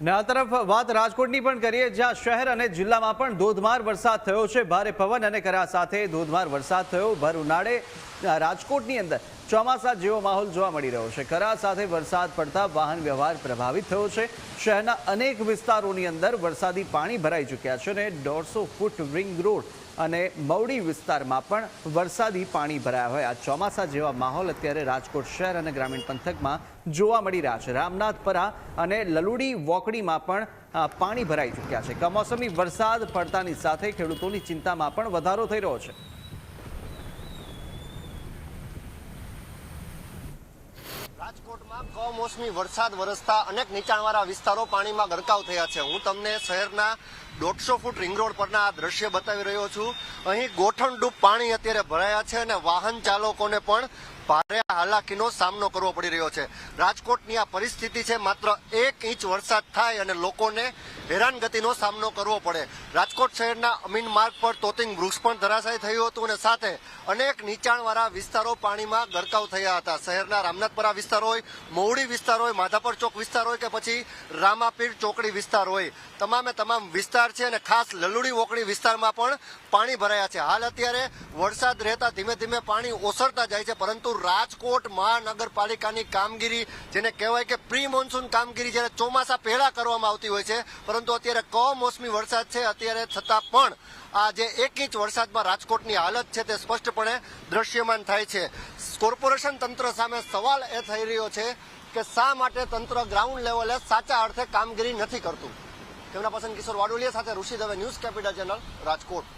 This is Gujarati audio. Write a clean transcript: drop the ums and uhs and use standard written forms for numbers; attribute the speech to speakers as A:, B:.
A: ને આ તરફ વાત રાજકોટની પણ કરીએ, જ્યાં શહેર અને જિલ્લામાં પણ ધોધમાર વરસાદ થયો છે। ભારે પવન અને કરા સાથે ધોધમાર વરસાદ થયો। ભર ઉનાળે રાજકોટની અંદર ચોમાસા જેવો માહોલ જોવા મળી રહ્યો છે। કરા સાથે વરસાદ પડતા વાહન વ્યવહાર પ્રભાવિત થયો છે। શહેરના અનેક વિસ્તારોની અંદર વરસાદી પાણી ભરાઈ ચૂક્યા છે અને 150 ફૂટ રિંગ રોડ અને મવડી વિસ્તારમાં પણ વરસાદી પાણી ભરાયા હોય આ ચોમાસા જેવા માહોલ અત્યારે રાજકોટ શહેર અને ગ્રામીણ પંથકમાં જોવા મળી રહ્યા છે। રામનાથપરા અને લલુડી વોકડીમાં પણ પાણી ભરાઈ ચૂક્યા છે। કમોસમી વરસાદ પડતાની સાથે ખેડૂતોની ચિંતામાં પણ વધારો થઈ રહ્યો છે।
B: રાજકોટમાં કમોસમી વરસાદ વરસતા અનેક નીચાણવાળા વિસ્તારો પાણીમાં ગરકાવ થયા છે। હું તમને શહેરના 150 ફૂટ રિંગ રોડ પરના આ દ્રશ્ય બતાવી રહ્યો છું। અહીં ગોઠણડૂબ પાણી અત્યારે ભરાયા છે અને વાહન ચાલકોને પણ ભારે હાલાકીનો સામનો કરવો પડી રહ્યો છે। રાજકોટની આ પરિસ્થિતિ છે, માત્ર 1 ઇંચ વરસાદ થાય અને લોકોને હેરાનગતિનો સામનો કરવો પડે। રાજકોટ શહેરના અમીન માર્ગ પર તોતિંગ વૃક્ષ પણ ધરાશાયી થયું હતું અને સાથે અનેક નીચાણવાળા વિસ્તારો પાણીમાં ગરકાવ થયા હતા। શહેરના રામનાથપરા વિસ્તાર હોય, મવડી વિસ્તાર હોય, માધાપર ચોક વિસ્તાર હોય કે પછી રામાપીર ચોકડી વિસ્તાર હોય, તમામે તમામ વિસ્તાર છે અને ખાસ લલુડી વોકડી વિસ્તારમાં પણ પાણી ભરાયા છે। હાલ અત્યારે વરસાદ રહેતા ધીમે ધીમે પાણી ઓસરતા જાય છે, પરંતુ રાજકોટ મહાનગરપાલિકાની કામગીરી, જેને કહેવાય કે પ્રી મોન્સૂન કામગીરી જ્યારે ચોમાસા પહેલા કરવામાં આવતી હોય છે, પરંતુ અત્યારે કમોસમી વરસાદ છે અત્યારે છતાં પણ આ જે 1 ઇંચ વરસાદમાં રાજકોટની હાલત છે તે સ્પષ્ટપણે દ્રશ્યમાન થાય છે। કોર્પોરેશન તંત્ર સામે સવાલ એ થઈ રહ્યો છે કે શા માટે તંત્ર ગ્રાઉન્ડ લેવલે સાચા અર્થે કામગીરી નથી કરતું। કેમેરા પર્સન કિશોર વાડોલિયા સાથે Rishi Dave, news capital channel, Rajkot.